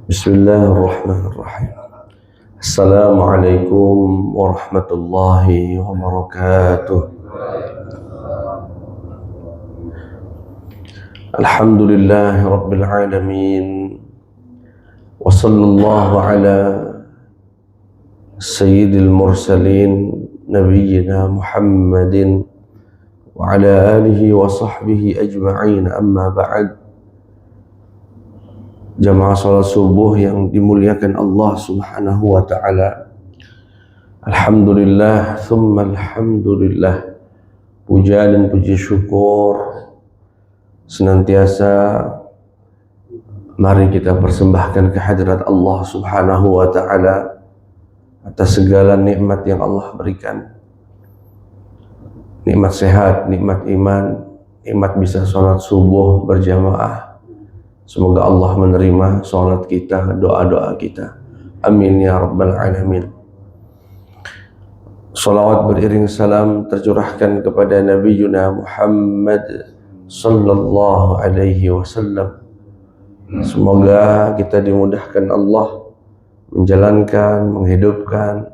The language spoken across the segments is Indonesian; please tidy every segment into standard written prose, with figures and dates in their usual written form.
Bismillahirrahmanirrahim. Assalamualaikum warahmatullahi wabarakatuh. Alhamdulillahi rabbil alamin. Wa sallallahu ala sayyidil mursalin nabiyyina Muhammadin wa ala alihi wa sahbihi ajma'in, amma ba'd. Jamaah salat subuh yang dimuliakan Allah subhanahu wa ta'ala, alhamdulillah, thumma alhamdulillah. Puja dan puji syukur senantiasa mari kita persembahkan kehadirat Allah subhanahu wa ta'ala atas segala nikmat yang Allah berikan. Nikmat sehat, nikmat iman, nikmat bisa salat subuh berjamaah. Semoga Allah menerima salat kita, doa-doa kita. Amin ya rabbal alamin. Salawat beriring salam tercurahkan kepada Nabi Yuna Muhammad sallallahu alaihi wasallam. Semoga kita dimudahkan Allah menjalankan, menghidupkan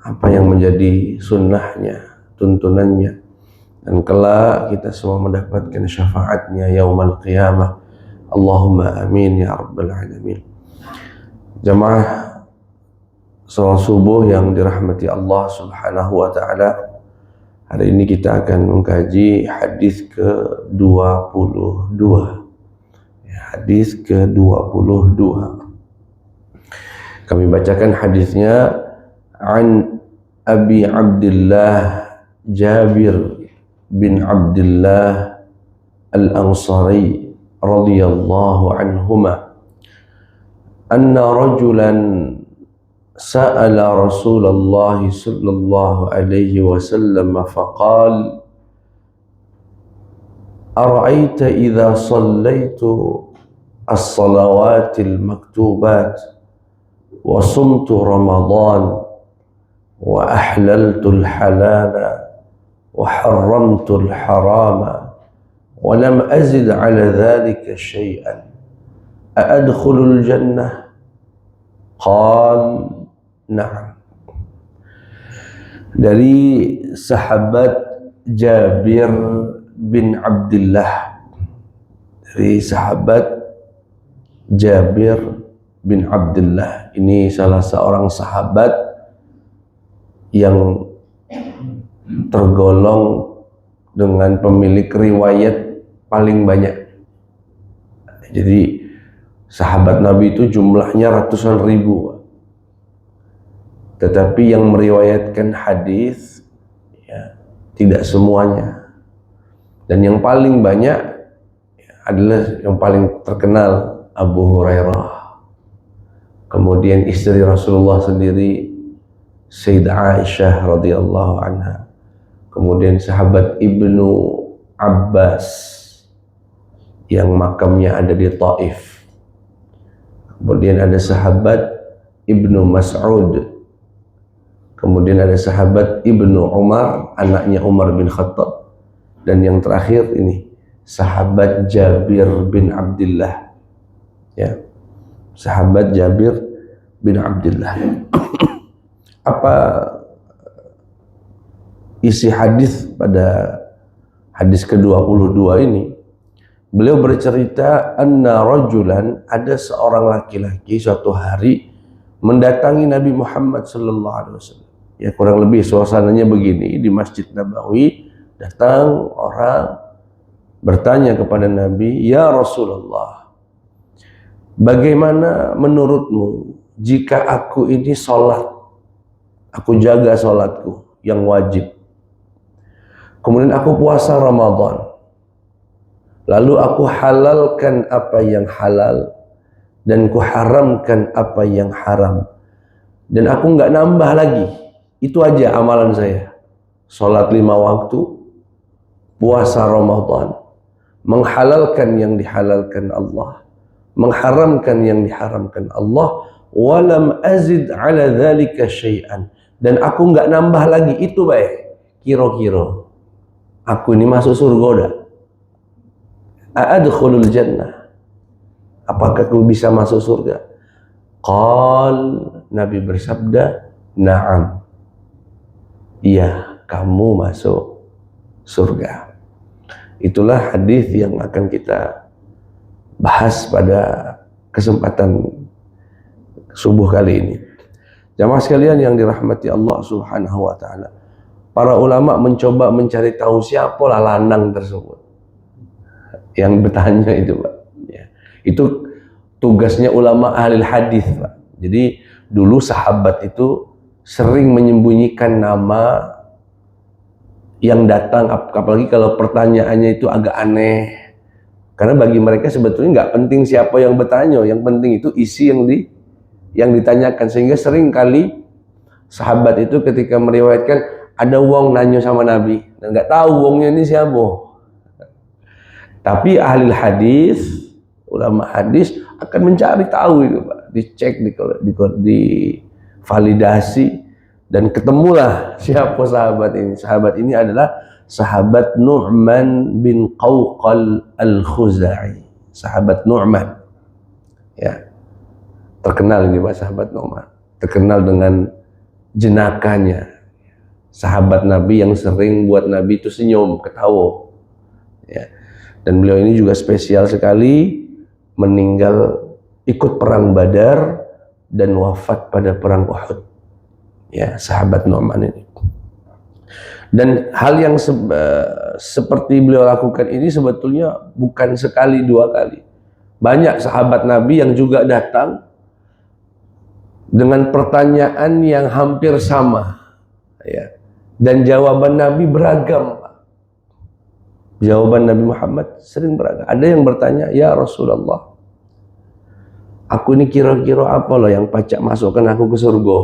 apa yang menjadi sunnahnya, tuntunannya, dan kelak kita semua mendapatkan syafaatnya yaumal qiyamah. Allahumma amin ya rabbal alamin. Jamaah salat subuh yang dirahmati Allah subhanahu wa ta'ala, hari ini kita akan mengkaji hadis ke-22. Hadis ke-22. Kami bacakan hadisnya. An Abi Abdullah Jabir bin Abdullah Al-Ansari radhiyallahu anhuma anna rajulan sa'ala Rasulullah sallallahu alaihi wasallam faqala ara'aita idza sallaitu as-salawatil maktubat wa sumtu ramadan wa ahlaltu al-halala wa harramtu al-harama wa lam azid ala dhalika shay'an a'adkhulul jannah? Qal na'am. Dari sahabat Jabir bin Abdullah, dari sahabat Jabir bin Abdullah, ini salah seorang sahabat yang tergolong dengan pemilik riwayat paling banyak. Jadi sahabat Nabi itu jumlahnya ratusan ribu, tetapi yang meriwayatkan hadis ya, tidak semuanya. Dan yang paling banyak adalah yang paling terkenal, Abu Hurairah. Kemudian istri Rasulullah sendiri, Sayyidah Aisyah radhiyallahu anha. Kemudian sahabat Ibnu Abbas yang makamnya ada di Taif. Kemudian ada sahabat Ibnu Mas'ud. Kemudian ada sahabat Ibnu Umar, anaknya Umar bin Khattab. Dan yang terakhir ini sahabat Jabir bin Abdullah. Ya. Sahabat Jabir bin Abdullah. Apa isi hadis pada hadis ke-22 ini? Beliau bercerita, anna rajulan, ada seorang laki-laki suatu hari mendatangi Nabi Muhammad sallallahu alaihi wasallam. Ya, kurang lebih suasananya begini, di Masjid Nabawi datang orang bertanya kepada Nabi, ya Rasulullah, bagaimana menurutmu jika aku ini sholat, aku jaga sholatku yang wajib, kemudian aku puasa Ramadan, lalu aku halalkan apa yang halal dan ku haramkan apa yang haram, dan aku nggak nambah lagi, itu aja amalan saya, sholat 5 waktu, puasa Ramadan, menghalalkan yang dihalalkan Allah, mengharamkan yang diharamkan Allah, walam azid ala dzalika syai'an, dan aku nggak nambah lagi, itu baik. Kira-kira aku ini masuk surga dah? A'adkhulul jannah? apakah aku bisa masuk surga? Qal, Nabi bersabda, na'am. Iya, kamu masuk surga. Itulah hadis yang akan kita bahas pada kesempatan subuh kali ini. Jamaah sekalian yang dirahmati Allah Subhanahu wa taala. Para ulama mencoba mencari tahu siapa lah lanang tersebut yang bertanya itu, Pak. Ya. Itu tugasnya ulama ahli hadis, Pak. Jadi dulu sahabat itu sering menyembunyikan nama yang datang, apalagi kalau pertanyaannya itu agak aneh. Karena bagi mereka sebetulnya nggak penting siapa yang bertanya, yang penting itu isi yang ditanyakan. Sehingga sering kali sahabat itu ketika meriwayatkan ada wong nanya sama Nabi dan nggak tahu wongnya ini siapa. Tapi ahli hadis, ulama hadis akan mencari tahu itu, Pak. Dicek, di validasi, dan ketemulah siapa sahabat ini. Sahabat ini adalah sahabat Nu'man bin Qawqal al-Khuzai. Sahabat Nu'man. Ya. Terkenal ini, Pak, sahabat Nu'man. Terkenal dengan jenakanya. Sahabat Nabi yang sering buat Nabi itu senyum, ketawa. Ya. Dan beliau ini juga spesial sekali, meninggal ikut perang Badar dan wafat pada perang Uhud. Ya, sahabat Nu'man ini. Dan hal yang seperti beliau lakukan ini sebetulnya bukan sekali dua kali. Banyak sahabat Nabi yang juga datang dengan pertanyaan yang hampir sama, ya. Dan jawaban Nabi beragam. Jawaban Nabi Muhammad sering beragam. Ada yang bertanya, ya Rasulullah, aku ini kira-kira apa loh yang pacak masukkan aku ke surga?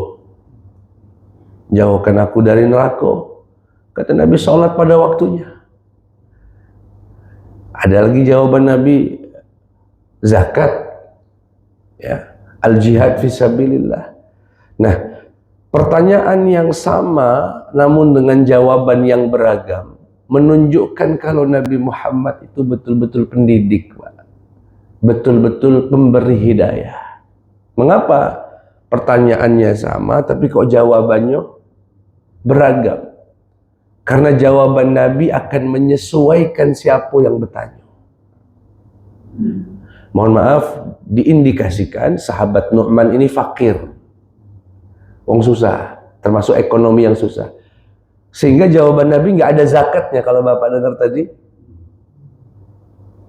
Jauhkan aku dari neraka. Kata Nabi, sholat pada waktunya. Ada lagi jawaban Nabi, zakat, ya, al-jihad fisabilillah. Nah, pertanyaan yang sama namun dengan jawaban yang beragam menunjukkan kalau Nabi Muhammad itu betul-betul pendidik, Pak. Betul-betul pemberi hidayah. Mengapa pertanyaannya sama tapi kok jawabannya beragam? Karena jawaban Nabi akan menyesuaikan siapa yang bertanya. Mohon maaf, diindikasikan sahabat Nu'man ini fakir, wong susah, termasuk ekonomi yang susah. Sehingga jawaban Nabi nggak ada zakatnya. Kalau Bapak dengar tadi,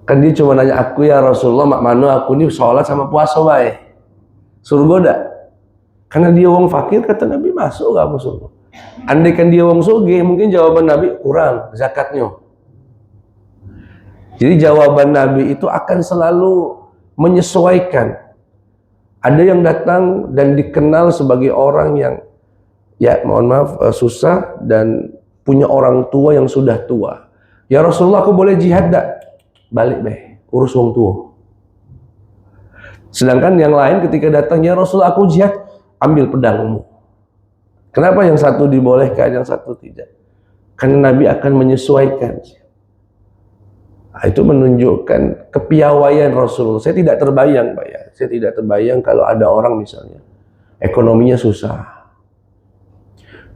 kan dia cuma nanya, aku ya Rasulullah, mak mano aku ini sholat sama puasa wae, surga dak? Karena dia wong fakir, kata Nabi, masuk gak masuk surga? Andaikan dia wong sugih, mungkin jawaban Nabi kurang zakatnya. Jadi jawaban Nabi itu akan selalu menyesuaikan. Ada yang datang dan dikenal sebagai orang yang, ya mohon maaf, susah dan punya orang tua yang sudah tua. Ya Rasulullah, aku boleh jihad dak? Balik beh, urus wong tua. Sedangkan yang lain ketika datang, ya Rasulullah aku jihad, ambil pedangmu. Kenapa yang satu dibolehkan, yang satu tidak? Karena Nabi akan menyesuaikan. Nah, itu menunjukkan kepiawaian Rasulullah. Saya tidak terbayang, Pak, ya. Saya tidak terbayang kalau ada orang misalnya ekonominya susah,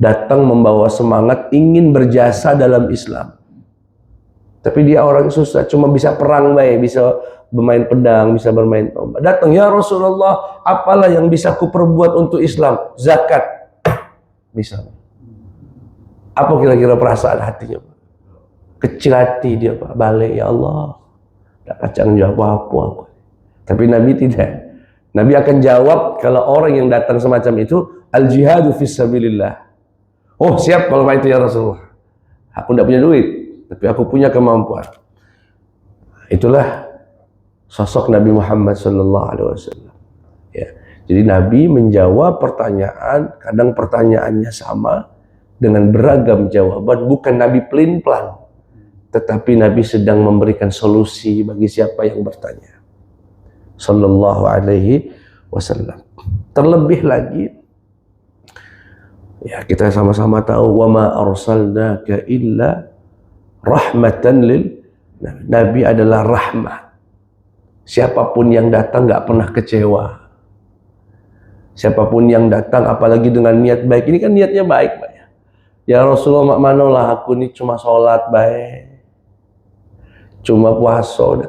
datang membawa semangat ingin berjasa dalam Islam. Tapi dia orang susah, cuma bisa perang baik, bisa bermain pedang, bisa bermain tombak. Datang, ya Rasulullah, apalah yang bisa ku perbuat untuk Islam? Zakat. Bisa. Apa kira-kira perasaan hatinya, Pak? Kecil hati dia, Pak. Balik, ya Allah, tak kacang jawab apa aku. Tapi Nabi tidak. Nabi akan jawab kalau orang yang datang semacam itu, al-jihadu fisabilillah. Oh siap kalau itu ya Rasulullah. Aku tidak punya duit, tapi aku punya kemampuan. Itulah sosok Nabi Muhammad SAW. Ya. Jadi Nabi menjawab pertanyaan, kadang pertanyaannya sama dengan beragam jawaban. Bukan Nabi pelin-pelan, tetapi Nabi sedang memberikan solusi bagi siapa yang bertanya. Sallallahu alaihi wasallam. Terlebih lagi, ya kita sama-sama tahu, wa ma arsalnaka illa rahmatan lil. Nabi adalah rahmat. Siapapun yang datang nggak pernah kecewa. Siapapun yang datang, apalagi dengan niat baik. Ini kan niatnya baik, Pak. Ya Rasulullah, mak manolah aku ini cuma sholat baik, cuma puasa,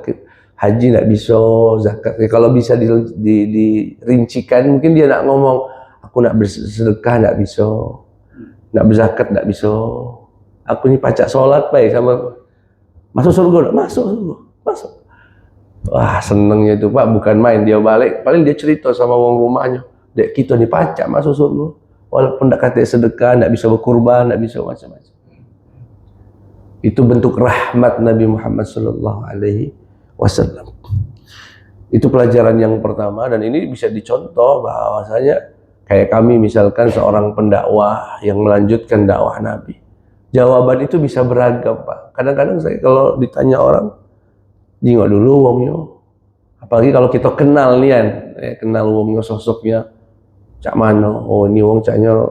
haji nggak bisa, zakat. Ya, kalau bisa dirincikan, mungkin dia nak ngomong, aku nak bersedekah nggak bisa, nak berzakat nggak bisa. Aku ini pacak sholat baik sama masuk surga, nggak masuk surga, masuk. Wah senengnya itu Pak, bukan main. Dia balik, paling dia cerita sama wong rumahnya, dek kita nih pacak masuk surga. Walaupun tidak kata sedekah, tidak bisa berkurban, tidak bisa macam-macam. Itu bentuk rahmat Nabi Muhammad SAW. Itu pelajaran yang pertama, dan ini bisa dicontoh bahwasanya kayak kami misalkan seorang pendakwah yang melanjutkan dakwah Nabi. Jawaban itu bisa beragam Pak. Kadang-kadang saya kalau ditanya orang, jingok dulu wongnya. Apalagi kalau kita kenal nian, kenal wongnya, sosoknya. Cak mano, oh ini wong caknya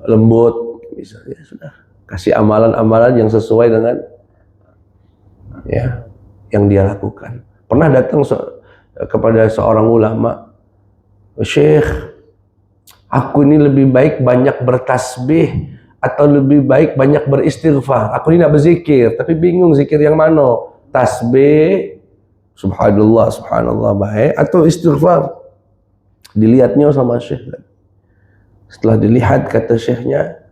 lembut, misalnya, sudah kasih amalan-amalan yang sesuai dengan ya yang dia lakukan. Pernah datang kepada seorang ulama, Syekh, aku ini lebih baik banyak bertasbih atau lebih baik banyak beristighfar. Aku ini nak berzikir, tapi bingung zikir yang mana. Tasbih, subhanallah, subhanallah baik, atau istighfar. Dilihatnya sama Syekh. Setelah dilihat, kata Syekhnya,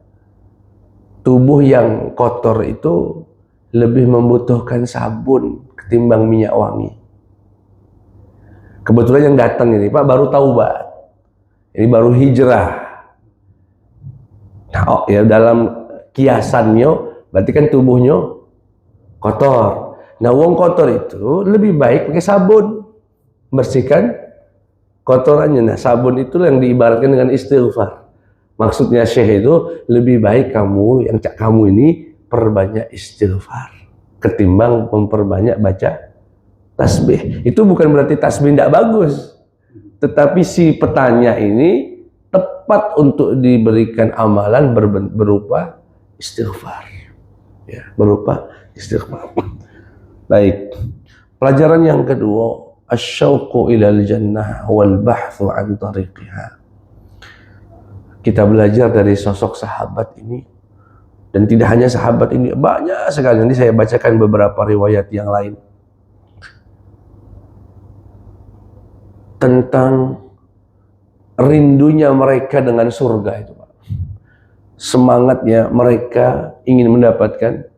tubuh yang kotor itu lebih membutuhkan sabun ketimbang minyak wangi. Kebetulan yang datang ini Pak baru taubat, ini baru hijrah. Nah, oh, ya dalam kiasannya berarti kan tubuhnya kotor. Nah, wong kotor itu lebih baik pakai sabun, bersihkan kotorannya. Nah, sabun itu yang diibaratkan dengan istighfar. Maksudnya Syekh itu lebih baik kamu, yang kamu ini perbanyak istighfar ketimbang memperbanyak baca tasbih. Itu bukan berarti tasbih tidak bagus, tetapi si petanya ini tepat untuk diberikan amalan berupa istighfar. Ya, berupa istighfar. Baik. Pelajaran yang kedua, asyauqu ilal jannah wal bahthu an tariqiha. Kita belajar dari sosok sahabat ini, dan tidak hanya sahabat ini, banyak sekali. Nanti saya bacakan beberapa riwayat yang lain tentang rindunya mereka dengan surga itu, Pak. Semangatnya mereka ingin mendapatkan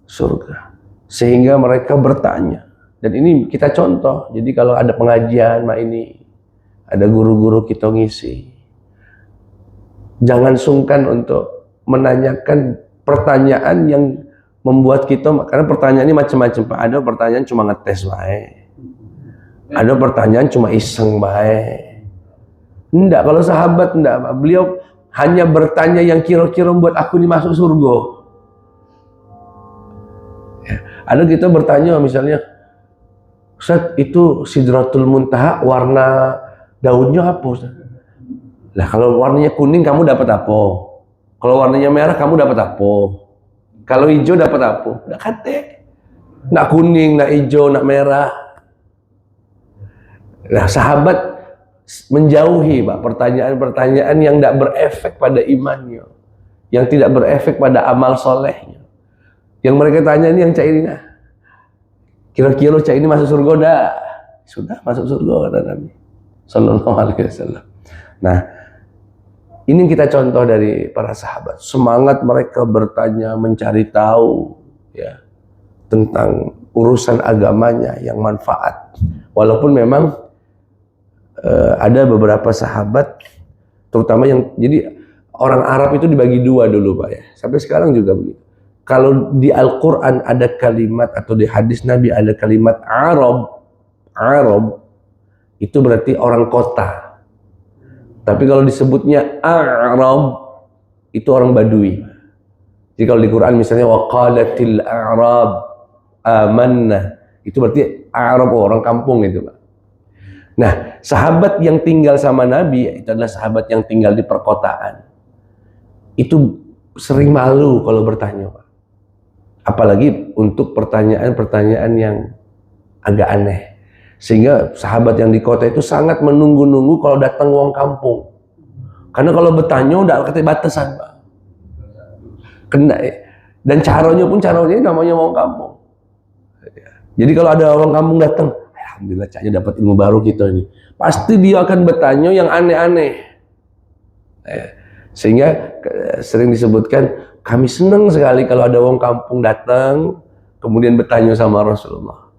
surga, sehingga mereka bertanya. Dan ini kita contoh. Jadi kalau ada pengajian ini, ada guru-guru kita ngisi, jangan sungkan untuk menanyakan pertanyaan yang membuat kita, karena pertanyaan ini macam-macam Pak. Ada pertanyaan cuma ngetes baik, ada pertanyaan cuma iseng baik. Enggak, kalau sahabat enggak, beliau hanya bertanya yang kira-kira membuat aku ini masuk surga. Ya. Ada kita bertanya misalnya, Ustaz, itu Sidratul Muntaha warna daunnya apa Ustaz? Lah kalau warnanya kuning kamu dapat apa? Kalau warnanya merah kamu dapat apa? Kalau hijau dapat apa? Nggak kate. Nggak kuning, nggak hijau, nggak merah. Nah sahabat menjauhi Pak pertanyaan-pertanyaan yang tidak berefek pada imannya, yang tidak berefek pada amal solehnya. Yang mereka tanya ini yang cak ini, nah kira-kira cak ini masuk surga dah? Sudah masuk surga kata Nabi Sallallahu Alaihi Wasallam. Nah ini kita contoh dari para sahabat, semangat mereka bertanya, mencari tahu ya tentang urusan agamanya yang manfaat. Walaupun memang ada beberapa sahabat, terutama yang, jadi orang Arab itu dibagi dua dulu Pak ya, sampai sekarang juga begitu. Kalau di Al-Quran ada kalimat, atau di hadis Nabi ada kalimat Arab, Arab itu berarti orang kota. Tapi kalau disebutnya Arab itu orang Badui. Jadi kalau di Quran misalnya waqalatil Arab amanna, itu berarti Arab, orang kampung itu Pak. Nah, sahabat yang tinggal sama Nabi itu adalah sahabat yang tinggal di perkotaan. Itu sering malu kalau bertanya, Pak. Apalagi untuk pertanyaan-pertanyaan yang agak aneh. Sehingga sahabat yang di kota itu sangat menunggu-nunggu kalau datang wong kampung. Karena kalau bertanya udah kata batasan, Pak. Kena. Dan caranya pun namanya wong kampung. Jadi kalau ada orang kampung datang, alhamdulillah caknya dapat ilmu baru kita ini. Pasti dia akan bertanya yang aneh-aneh. Sehingga sering disebutkan, kami senang sekali kalau ada orang kampung datang, kemudian bertanya sama Rasulullah.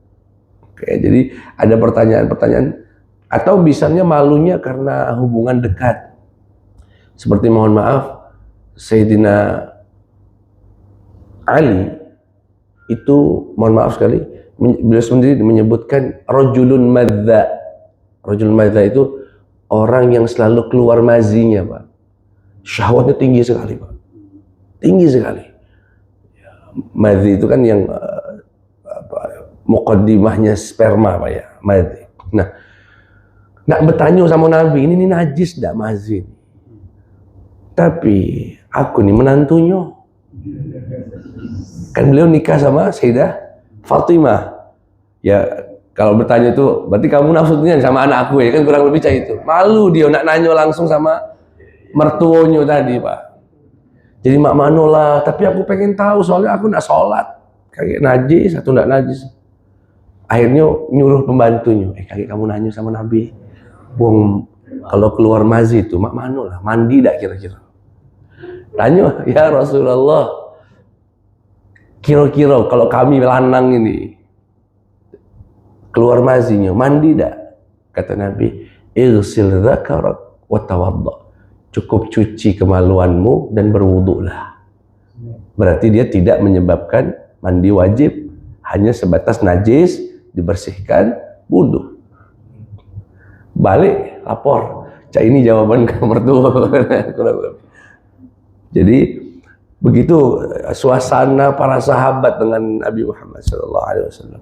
Oke, jadi ada pertanyaan-pertanyaan, atau misalnya malunya karena hubungan dekat. Seperti mohon maaf, Sayyidina Ali itu, mohon maaf sekali, beliau sendiri menyebutkan rajulun madza. Rajulun madza itu orang yang selalu keluar mazinya, Pak. Syahwatnya tinggi sekali, Pak. Tinggi sekali. Madzi itu kan yang muqaddimahnya sperma, Pak ya, madzi. Nah, nak bertanya sama Nabi, ini najis enggak mazi? Tapi aku nih menantunya. Kan beliau nikah sama Sayyidah Fatimah. Ya, kalau bertanya itu berarti kamu nafsunya sama anak aku ya, kan kurang lebih kayak itu. Malu dia nak nanya langsung sama mertuanya tadi, Pak. Jadi mak manolah, tapi aku pengen tahu soalnya aku nak sholat. Kayak najis atau enggak najis. Akhirnya nyuruh pembantunya, kakek kamu nanya sama Nabi, buang kalau keluar mazi itu, mak manolah, mandi enggak kira-kira? Tanya, ya Rasulullah, kira-kira kalau kami lanang ini keluar mazinya, mandi enggak? Kata Nabi, igsil dzakarak wa tawadda. Cukup cuci kemaluanmu dan berwuduklah. Berarti dia tidak menyebabkan mandi wajib, hanya sebatas najis, dibersihkan, wudu. Balik, lapor. Cak ini jawaban ke mertua. Jadi begitu suasana para sahabat dengan Nabi Muhammad SAW.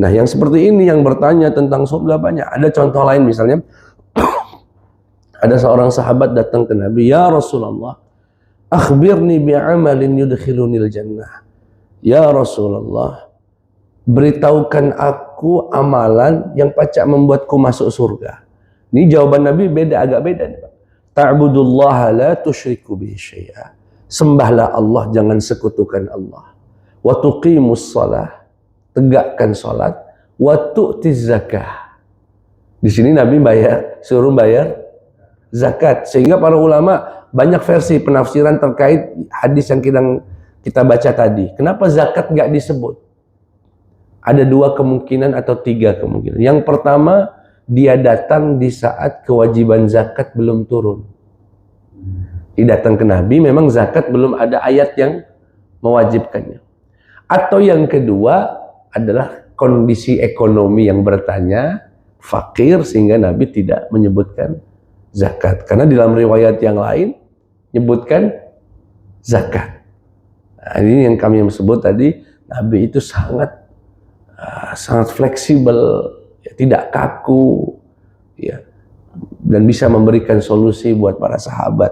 Nah, yang seperti ini yang bertanya tentang sholat banyak. Ada contoh lain misalnya, ada seorang sahabat datang ke Nabi, ya Rasulullah, akhbirni bi'amalin yudkhilunil jannah. Ya Rasulullah, beritahukan aku amalan yang pacak membuatku masuk surga. Ini jawaban Nabi agak beda nih, Pak. Ta'budullaha la tusyriku bihi syai'a. Sembahlah Allah, jangan sekutukan Allah. Wa tuqimus shalah, tegakkan salat. Wa tu'tiz zakah. Di sini Nabi suruh bayar zakat. Sehingga para ulama banyak versi penafsiran terkait hadis yang kita baca tadi. Kenapa zakat nggak disebut? Ada dua kemungkinan atau tiga kemungkinan. Yang pertama, dia datang di saat kewajiban zakat belum turun. Dia datang ke Nabi, memang zakat belum ada ayat yang mewajibkannya. Atau yang kedua adalah kondisi ekonomi yang bertanya, fakir, sehingga Nabi tidak menyebutkan zakat. Karena dalam riwayat yang lain menyebutkan zakat. Nah, ini yang kami sebut tadi, Nabi itu sangat fleksibel, ya, tidak kaku, ya, dan bisa memberikan solusi buat para sahabat.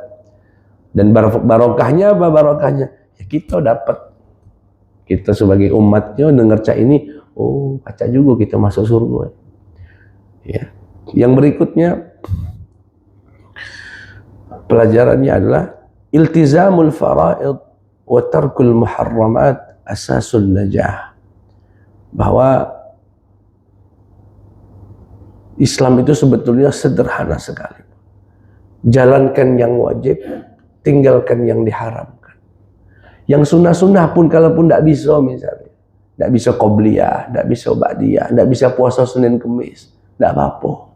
Dan barokahnya apa? Barokahnya ya kita dapat, kita sebagai umatnya dengar cak ini, oh baca juga kita masuk surga. Ya. Yang berikutnya pelajarannya adalah iltizamul fara'id wa tarkul muharramat asasun najah. Bahwa Islam itu sebetulnya sederhana sekali. Jalankan yang wajib, tinggalkan yang diharamkan. Yang sunnah-sunnah pun kalaupun tidak bisa, misalnya tidak bisa qobliyah, tidak bisa ba'diyah, tidak bisa puasa Senin Kemis, tidak apa-apa.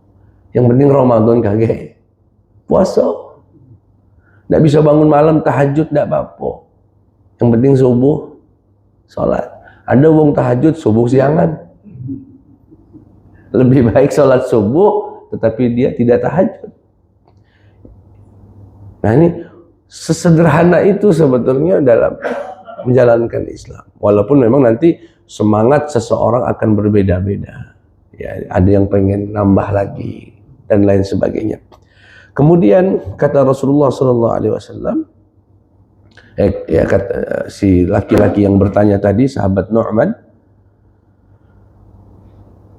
Yang penting Ramadan kagak puasa. Tidak bisa bangun malam tahajud, tidak apa-apa. Yang penting subuh sholat. Ada wong tahajud subuh siangan. Lebih baik sholat subuh tetapi dia tidak tahajud. Nah, ini sesederhana itu sebetulnya dalam menjalankan Islam. Walaupun memang nanti semangat seseorang akan berbeda-beda. Ya, ada yang pengen nambah lagi dan lain sebagainya. Kemudian kata Rasulullah SAW, kata si laki-laki yang bertanya tadi, sahabat Nu'man,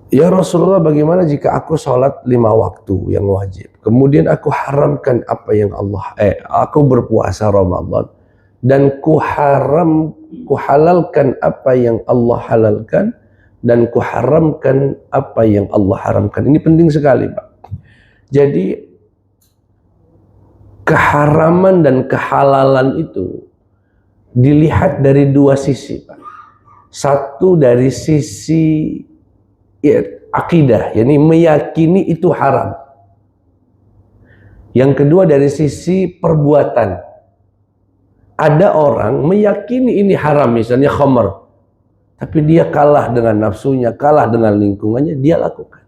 Ya Rasulullah, bagaimana jika aku sholat 5 waktu yang wajib, kemudian aku haramkan apa yang aku berpuasa Ramadan dan kuhalalkan apa yang Allah halalkan dan kuharamkan apa yang Allah haramkan. Ini penting sekali, Pak. Jadi keharaman dan kehalalan itu dilihat dari dua sisi, Pak. Satu dari sisi akidah, yakni meyakini itu haram. Yang kedua dari sisi perbuatan. Ada orang meyakini ini haram, misalnya khamr, tapi dia kalah dengan nafsunya, kalah dengan lingkungannya, dia lakukan.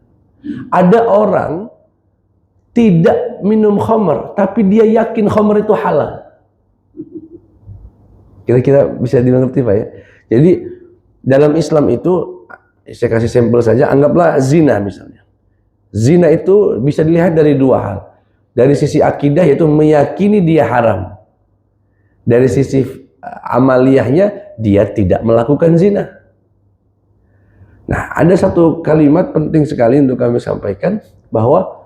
Ada orang tidak minum khamr, tapi dia yakin khamr itu halal. Kira-kira bisa dimengerti, Pak ya? Jadi dalam Islam itu, saya kasih sampel saja, anggaplah zina misalnya. Zina itu bisa dilihat dari dua hal. Dari sisi akidah, yaitu meyakini dia haram. Dari sisi amaliyahnya, dia tidak melakukan zina. Nah, ada satu kalimat penting sekali untuk kami sampaikan, bahwa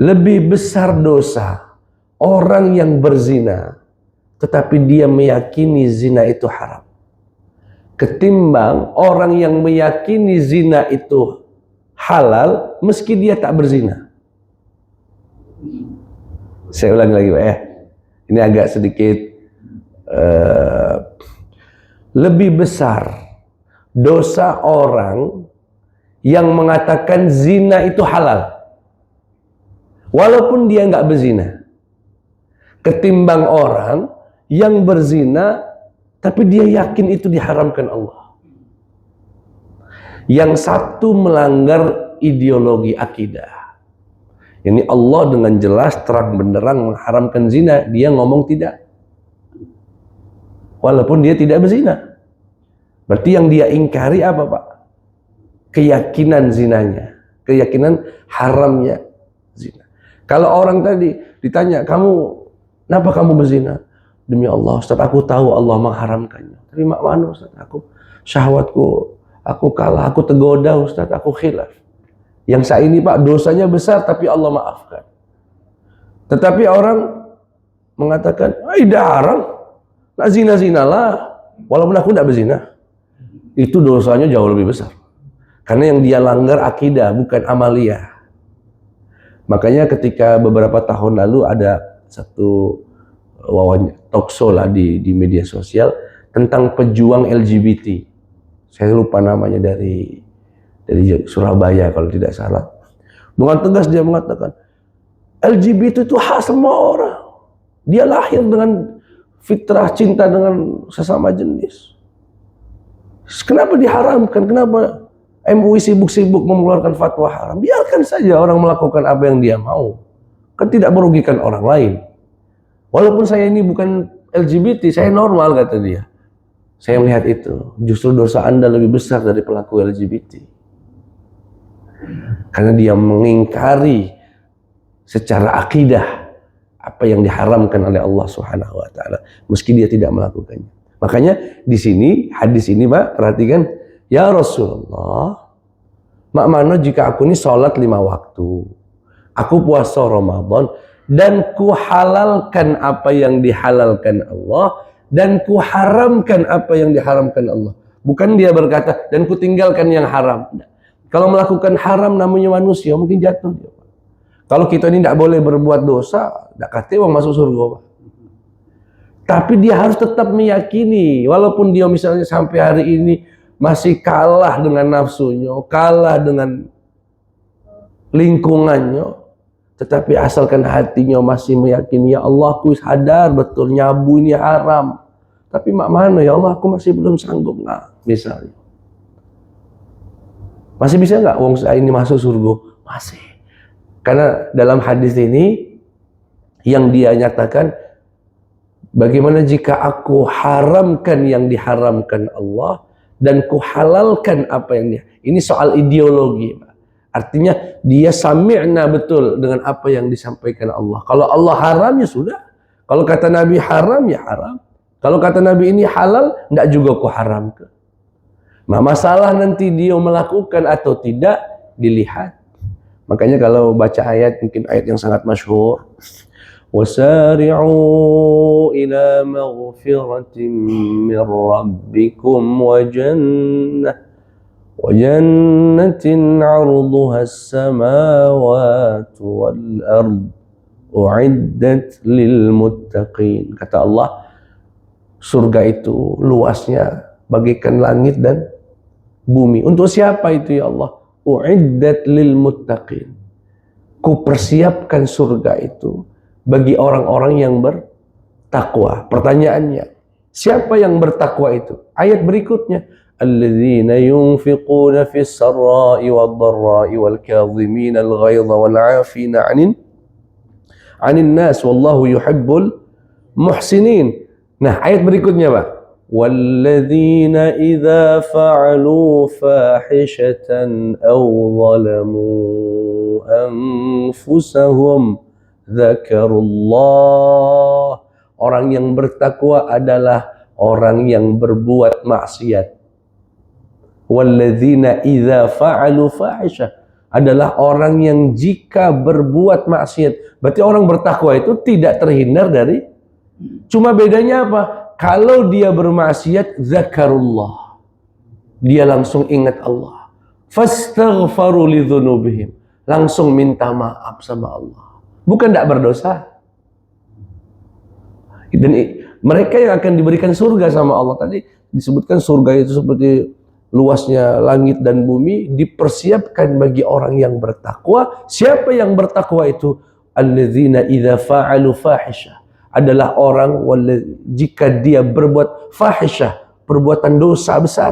lebih besar dosa orang yang berzina tetapi dia meyakini zina itu haram, ketimbang orang yang meyakini zina itu halal meski dia tak berzina. Saya ulangi lagi, Pak ya. Ini agak sedikit lebih besar dosa orang yang mengatakan zina itu halal walaupun dia nggak berzina, ketimbang orang yang berzina tapi dia yakin itu diharamkan Allah. Yang satu melanggar ideologi akidah. Ini Allah dengan jelas terang benderang mengharamkan zina, dia ngomong tidak, walaupun dia tidak berzina. Berarti yang dia ingkari apa, Pak? Keyakinan zinanya, keyakinan haramnya zina. Kalau orang tadi ditanya, kenapa kamu berzina? Demi Allah, Ustaz, aku tahu Allah mengharamkannya. Tapi mana, Ustaz? Syahwatku, aku kalah, aku tergoda, Ustaz, aku khilaf. Yang saya ini, Pak, dosanya besar, tapi Allah maafkan. Tetapi orang mengatakan, tidak haram, nak zina-zinalah, walaupun aku tidak berzina. Itu dosanya jauh lebih besar. Karena yang dia langgar akidah, bukan amaliyah. Makanya ketika beberapa tahun lalu ada satu talkshow lah di media sosial tentang pejuang LGBT. Saya lupa namanya, dari Surabaya kalau tidak salah. Dengan tegas dia mengatakan, LGBT itu hak semua orang. Dia lahir dengan fitrah cinta dengan sesama jenis. Kenapa diharamkan? Kenapa MUI sibuk-sibuk mengeluarkan fatwa haram? Biarkan saja orang melakukan apa yang dia mau. Kan tidak merugikan orang lain. Walaupun saya ini bukan LGBT, saya normal, kata dia. Saya melihat itu, justru dosa Anda lebih besar dari pelaku LGBT. Karena dia mengingkari secara akidah apa yang diharamkan oleh Allah Subhanahu wa taala, meski dia tidak melakukannya. Makanya di sini, hadis ini, Pak, perhatikan, ya Rasulullah, mak mano jika aku ini sholat 5 waktu, aku puasa Ramadan, dan ku halalkan apa yang dihalalkan Allah, dan ku haramkan apa yang diharamkan Allah. Bukan dia berkata, dan ku tinggalkan yang haram. Kalau melakukan haram namanya manusia, mungkin jatuh dia. Kalau kita ini tidak boleh berbuat dosa, tidak kata orang masuk surga, Pak. Tapi dia harus tetap meyakini, walaupun dia misalnya sampai hari ini masih kalah dengan nafsunya, kalah dengan lingkungannya, tetapi asalkan hatinya masih meyakini, ya Allah, aku sadar betul nyabu ini haram, tapi mak mana ya Allah, aku masih belum sanggup, nggak, misalnya. Masih bisa nggak wong saya ini masuk surga? Masih. Karena dalam hadis ini yang dia nyatakan, bagaimana jika aku haramkan yang diharamkan Allah dan ku halalkan apa yang dia. Ini soal ideologi, Pak. Artinya dia sami'na betul dengan apa yang disampaikan Allah. Kalau Allah haram, ya sudah. Kalau kata Nabi haram, ya haram. Kalau kata Nabi ini halal, enggak juga ku haramkan. Nah, masalah nanti dia melakukan atau tidak dilihat. Makanya kalau baca ayat, mungkin ayat yang sangat masyhur, wasari'u ila maghfiratin min rabbikum wa jannatin 'arduha as-samawati wal ard u'iddat lil muttaqin. Kata Allah, surga itu luasnya bagaikan langit dan bumi. Untuk siapa itu ya Allah? U'iddat lil muttaqin. Ku persiapkan surga itu bagi orang-orang yang bertakwa. Pertanyaannya, siapa yang bertakwa itu? Ayat berikutnya, alladzina yunfiquna fis sarra'i wad-dharra'i wal kadhimina al-ghaidha wal 'afina 'anil nas wallahu yuhibbul muhsinin. Nah, ayat berikutnya, Pak. وَالَّذِينَ إِذَا فَعَلُوا فَاحِشَةً أَوْ ظَلَمُوا أَنفُسَهُمْ ذَكَرُوا اللَّهَ. Orang yang bertakwa adalah orang yang berbuat maksiat. وَالَّذِينَ إِذَا فَعَلُوا فَاحِشَةً adalah orang yang jika berbuat maksiat. Berarti orang bertakwa itu tidak terhindar dari. Cuma bedanya apa? Kalau dia bermaksiat, zakarullah, dia langsung ingat Allah. Fastaghfaru lidzunubihim, langsung minta maaf sama Allah. Bukan tidak berdosa. Dan mereka yang akan diberikan surga sama Allah, tadi disebutkan surga itu seperti luasnya langit dan bumi, dipersiapkan bagi orang yang bertakwa. Siapa yang bertakwa itu? Alladzina idza fa'alu fahisha, adalah orang jika dia berbuat fahisyah, perbuatan dosa besar,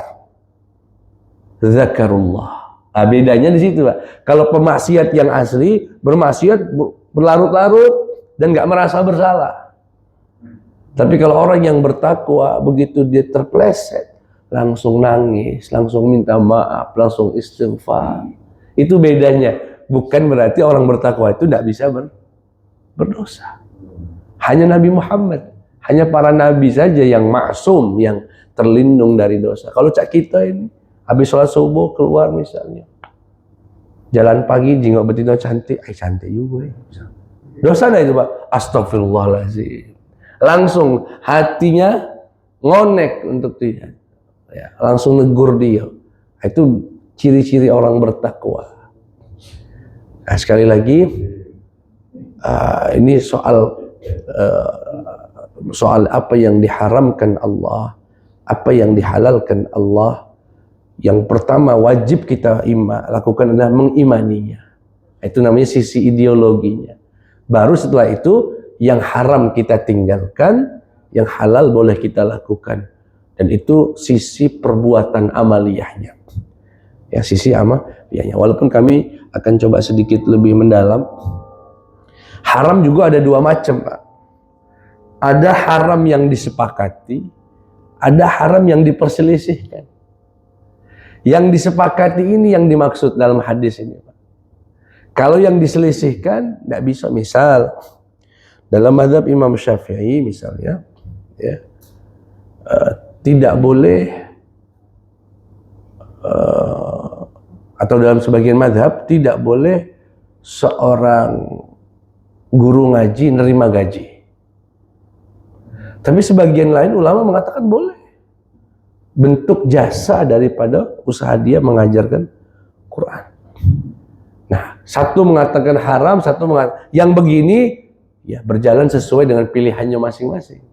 zakarullah. Nah, bedanya di situ, Pak. Kalau pemaksiat yang asli bermaksiat berlarut-larut dan nggak merasa bersalah. Tapi kalau orang yang bertakwa, begitu dia terpleset, langsung nangis, langsung minta maaf, langsung istighfar. Itu bedanya. Bukan berarti orang bertakwa itu tidak bisa berdosa. Hanya Nabi Muhammad, hanya para nabi saja yang maksum, yang terlindung dari dosa. Kalau cak kita ini, habis sholat subuh keluar misalnya, jalan pagi jenggot betina cantik, cantik juga ya. Dosa enggak itu, Pak? Astagfirullahaladzim. Langsung hatinya ngonek untuk dia, ya, langsung negur dia. Itu ciri-ciri orang bertakwa. Nah, sekali lagi, ini soal apa yang diharamkan Allah, apa yang dihalalkan Allah. Yang pertama wajib kita lakukan adalah mengimaninya. Itu namanya sisi ideologinya. Baru setelah itu yang haram kita tinggalkan, yang halal boleh kita lakukan. Dan itu sisi perbuatan amaliyahnya. Ya, sisi amaliyahnya. Walaupun kami akan coba sedikit lebih mendalam. Haram juga ada dua macam, Pak. Ada haram yang disepakati, ada haram yang diperselisihkan. Yang disepakati ini yang dimaksud dalam hadis ini, Pak. Kalau yang diselisihkan, tidak bisa. Misal, dalam mazhab Imam Syafi'i misalnya, ya, tidak boleh, atau dalam sebagian mazhab, tidak boleh seorang guru ngaji nerima gaji. Tapi sebagian lain ulama mengatakan boleh. Bentuk jasa daripada usaha dia mengajarkan Quran. Nah, satu mengatakan haram, satu mengatakan yang begini ya berjalan sesuai dengan pilihannya masing-masing.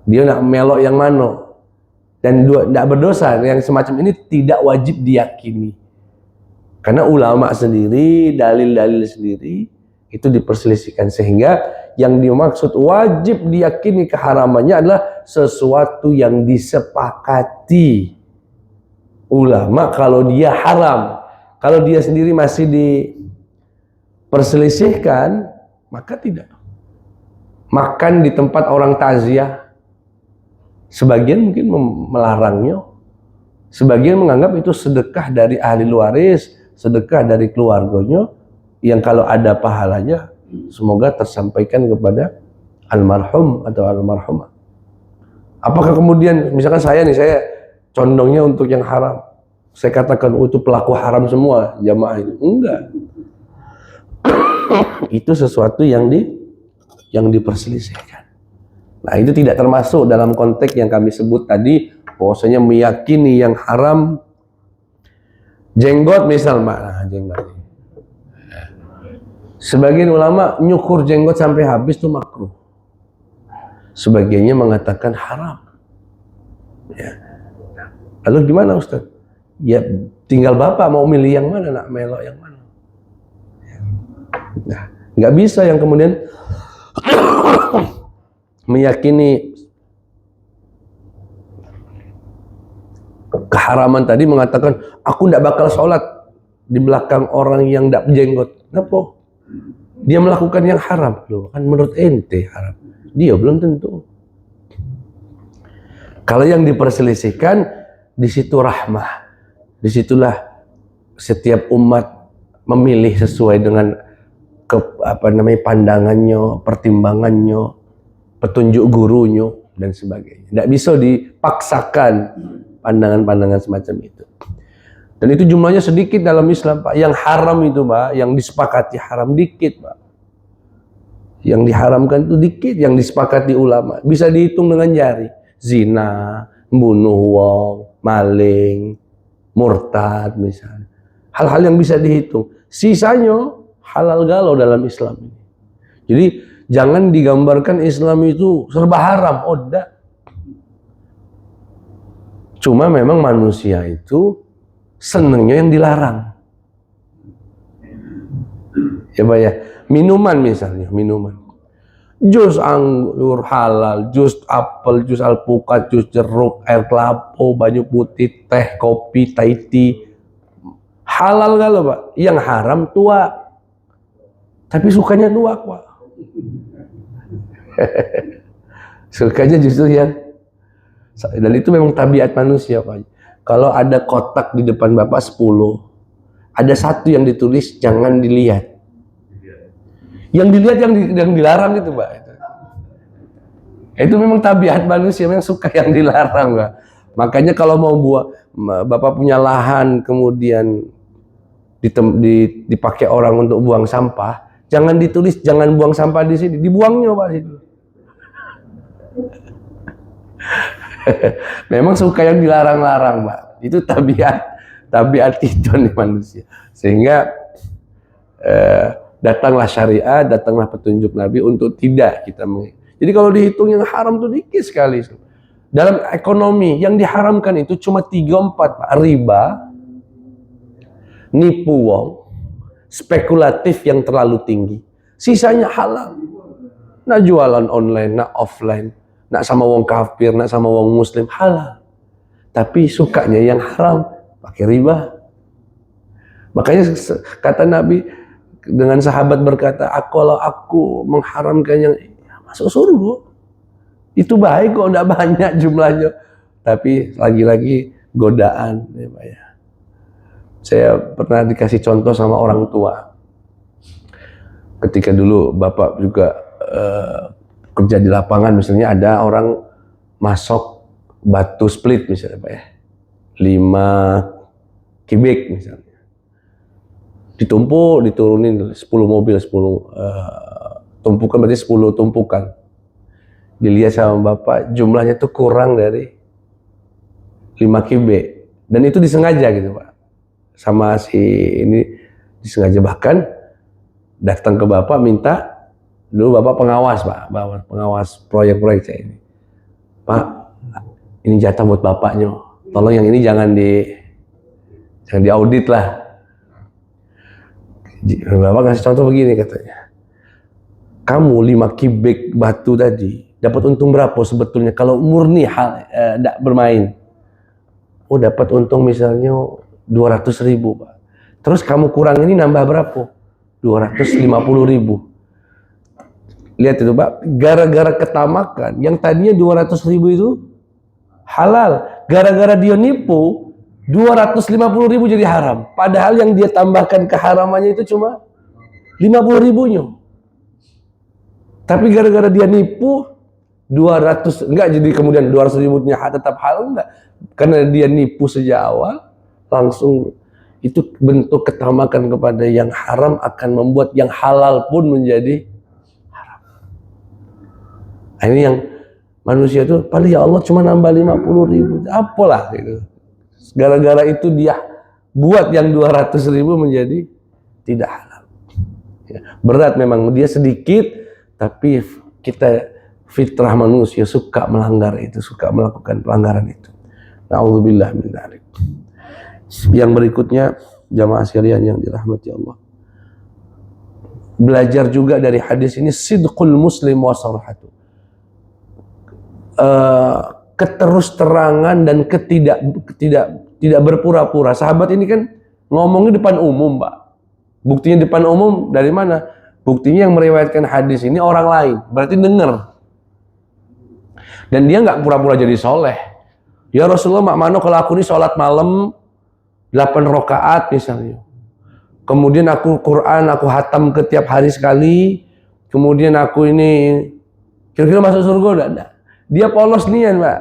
Dia nak melok yang mana. Dan tidak berdosa. Yang semacam ini tidak wajib diyakini. Karena ulama sendiri, dalil-dalil sendiri itu diperselisihkan, sehingga yang dimaksud wajib diyakini keharamannya adalah sesuatu yang disepakati ulama kalau dia haram. Kalau dia sendiri masih diperselisihkan, maka tidak. Makan di tempat orang takziah, sebagian mungkin melarangnya, sebagian menganggap itu sedekah dari ahli waris, sedekah dari keluarganya, yang kalau ada pahalanya semoga tersampaikan kepada almarhum atau almarhumah. Apakah kemudian misalkan saya condongnya untuk yang haram. Saya katakan, oh itu pelaku haram semua jamaah itu. Enggak. Itu sesuatu yang diperselisihkan. Nah, itu tidak termasuk dalam konteks yang kami sebut tadi, bahwasanya meyakini yang haram jenggot misal, nah, jenggot. Sebagian ulama nyukur jenggot sampai habis itu makruh. Sebagiannya mengatakan haram. Ya. Lalu gimana Ustaz? Ya tinggal Bapak mau milih yang mana, nak melok yang mana. Nah, nggak bisa yang kemudian meyakini keharaman tadi mengatakan aku tidak bakal sholat di belakang orang yang tidak jenggot. Kenapa? Dia melakukan yang haram. Loh, kan menurut ente haram. Dia belum tentu. Kalau yang diperselisihkan di situ rahmah. Disitulah setiap umat memilih sesuai dengan pandangannya, pertimbangannya, petunjuk gurunya dan sebagainya. Tidak bisa dipaksakan pandangan-pandangan semacam itu. Dan itu jumlahnya sedikit dalam Islam, Pak. Yang haram itu, Pak, yang disepakati haram dikit, Pak. Yang diharamkan itu dikit, yang disepakati ulama. Bisa dihitung dengan jari. Zina, bunuh wong, maling, murtad misalnya. Hal-hal yang bisa dihitung. Sisanya halal galau dalam Islam ini. Jadi jangan digambarkan Islam itu serba haram. Oh, enggak. Cuma memang manusia itu senengnya yang dilarang. Ya Pak ya. Minuman misalnya, minuman. Jus anggur halal, jus apel, jus alpukat, jus jeruk, air kelapa, banyu putih, teh, kopi, Thai tea. Halal kalau Pak. Yang haram tua. Tapi sukanya tua, Pak. Sukanya justru yang, dan itu memang tabiat manusia, Pak. Kalau ada kotak di depan Bapak 10, ada satu yang ditulis jangan dilihat. Yang dilihat yang dilarang itu, Pak. Itu memang tabiat manusia yang suka yang dilarang, Pak. Makanya kalau mau Bapak punya lahan kemudian dipakai orang untuk buang sampah, jangan ditulis jangan buang sampah di sini, dibuangnya Pak situ. Memang suka yang dilarang-larang, Pak. Itu tabiat itu nih manusia. Sehingga datanglah syariat, datanglah petunjuk Nabi untuk tidak kita Jadi kalau dihitung yang haram itu dikit sekali. Dalam ekonomi yang diharamkan itu cuma 3-4, Pak. Riba, nipu wong, spekulatif yang terlalu tinggi. Sisanya halal. Nak jualan online, nak offline, nak sama wong kafir, nak sama wong muslim, halal. Tapi sukanya yang haram, pakai riba. Makanya kata Nabi, dengan sahabat berkata, kalau aku mengharamkan yang masuk surga, itu baik kok, tidak banyak jumlahnya. Tapi lagi-lagi godaan, ya Pak ya. Saya pernah dikasih contoh sama orang tua. Ketika dulu Bapak juga kerja di lapangan, misalnya ada orang masuk batu split misalnya Pak ya, 5 kubik misalnya. Ditumpuk, diturunin 10 mobil, 10 tumpukan, berarti 10 tumpukan. Dilihat sama Bapak, jumlahnya itu kurang dari 5 kubik. Dan itu disengaja gitu Pak. Sama si ini disengaja, bahkan datang ke Bapak minta, dulu Bapak pengawas Pak, pengawas proyek-proyek saya ini. Pak, ini jatah buat Bapaknya. Tolong yang ini jangan diaudit lah. Bapak kasih contoh begini katanya, kamu 5 kubik batu tadi dapat untung berapa sebetulnya kalau murni tidak bermain? Oh, dapat untung misalnya 200.000 Pak. Terus kamu kurang ini nambah berapa? 250.000. Lihat itu Pak, gara-gara ketamakan yang tadinya 200.000 itu halal, gara-gara dia nipu 250.000 jadi haram. Padahal yang dia tambahkan keharamannya itu cuma 50.000-nya. Tapi gara-gara dia nipu 200, enggak, jadi kemudian 200.000-nya tetap halal, enggak. Karena dia nipu sejak awal, langsung itu bentuk ketamakan kepada yang haram akan membuat yang halal pun menjadi haram. Nah, ini yang manusia itu, paling ya Allah cuma nambah 50.000, apalah gitu. Gara-gara itu dia buat yang 200.000 menjadi tidak halal. Ya, berat memang, dia sedikit, tapi kita fitrah manusia suka melanggar itu, suka melakukan pelanggaran itu. Na'udzubillah min dzalik. Yang berikutnya, jamaah sekalian yang dirahmati Allah, belajar juga dari hadis ini sidqul muslim wa sarhatu. Keterus-terangan dan tidak berpura-pura. Sahabat ini kan ngomongnya depan umum, Pak. Buktinya depan umum dari mana? Buktinya yang meriwayatkan hadis ini orang lain, berarti dengar. Dan dia nggak pura-pura jadi soleh. Ya Rasulullah, mak mano kalau aku ini sholat malam 8 rakaat misalnya. Kemudian aku Quran, aku hatam ke tiap hari sekali. Kemudian aku ini kira-kira masuk surga udah ada. Dia polos nian, Pak.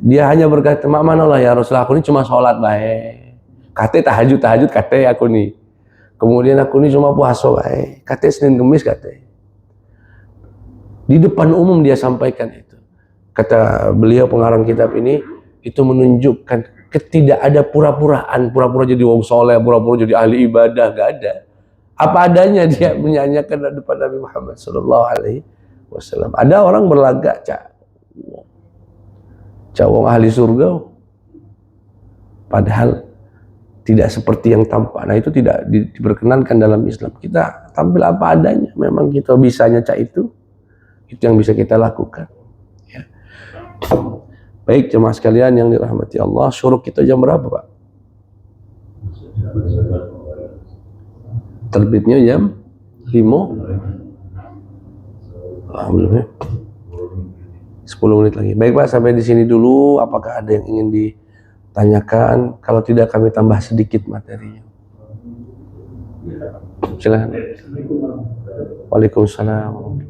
Dia hanya berkata, mak mano lah ya Rasulullah, aku ini cuma sholat baik. Kate tahajud kate aku nih. Kemudian aku ini cuma puasa baik. Kate Senin Kemis kate. Di depan umum dia sampaikan itu. Kata beliau pengarang kitab ini, itu menunjukkan ketidak ada pura-puraan, pura-pura jadi wong soleh, pura-pura jadi ahli ibadah, gak ada. Apa adanya dia menyanyikan di depan Nabi Muhammad sallallahu alaihi wasallam. Ada orang berlagak, wong ahli surga, padahal tidak seperti yang tampak. Nah, itu tidak diperkenankan dalam Islam. Kita tampil apa adanya. Memang kita bisanya itu yang bisa kita lakukan. Ya. Baik jemaah sekalian yang dirahmati Allah, syuruk kita jam berapa, Pak? Terbitnya jam 5. Belum ya? 10 menit lagi. Baik Pak, sampai di sini dulu. Apakah ada yang ingin ditanyakan? Kalau tidak, kami tambah sedikit materinya. Silakan. Waalaikumsalam.